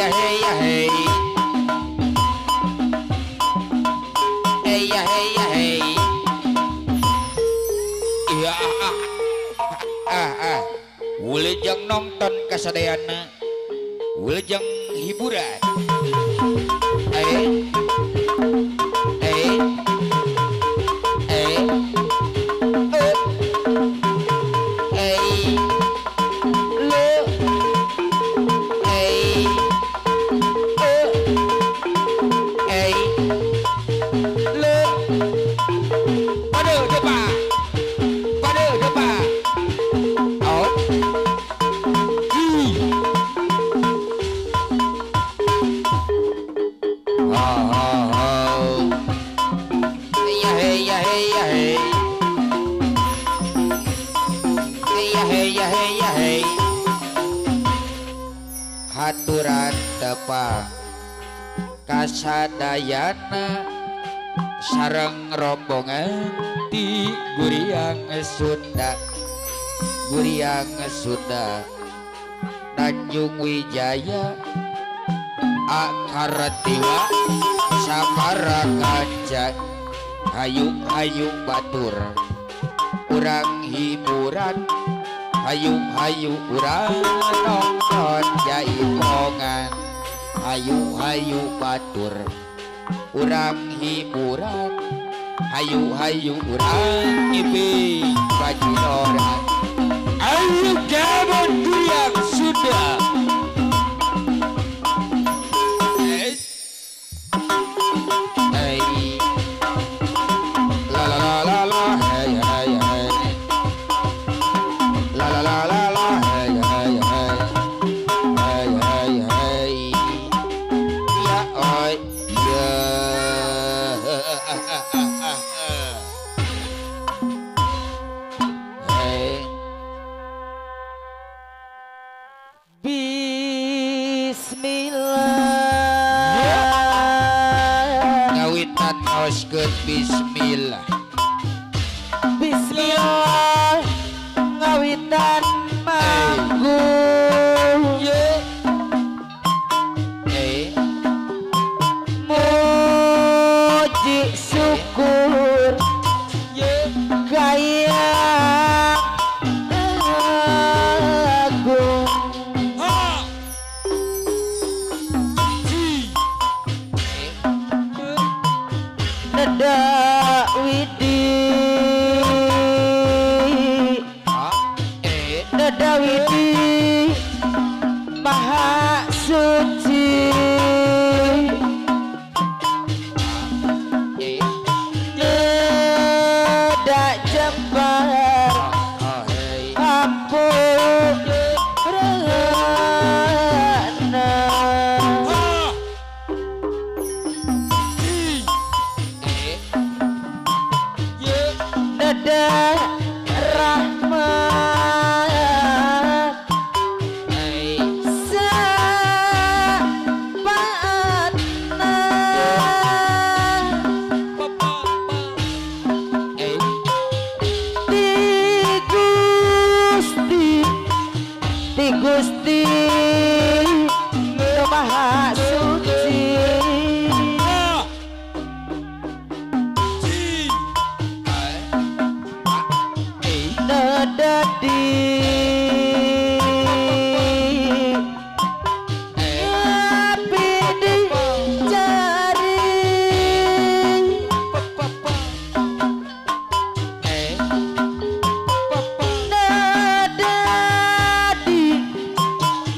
ya hey ya hey. Hey ya hey ya hey. Iya Wilujeng nonton kasadayana. Wilujeng hiburan. Haturan tepang kasadayana sareng rombongan di Guriang Sunda Tanjung Wijaya Akaratiwa Samara Kaca hayu batur urang hiburan hayu urang nonton jaipongan hayu batur urang hiburan hayu urang ngibing bajidoran ayo gamon Guriang Sunda Bismillah Bismillah ngawitan manggung muji syukur kaya agung nada Widi Maha Suci Neda Jembar Ampun Rana Neda Gusti Maha Suci Nedadi api dicari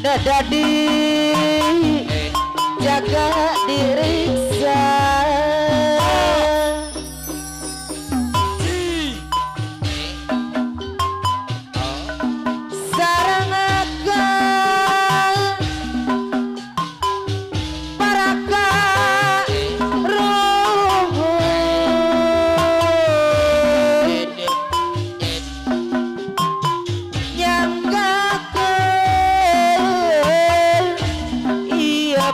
Nedadi jaga diriksa sarang akan paraka roh yang iya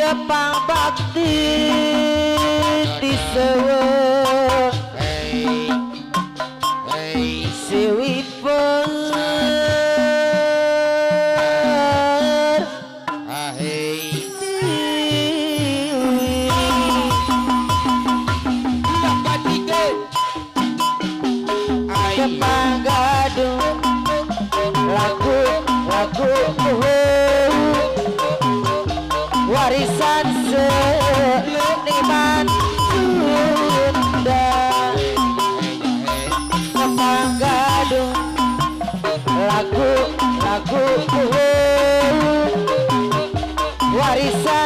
ya pangpakti di sewe siwi per Kepanggadung lagu warisan seniman Sunda. Kepanggadung lagu warisan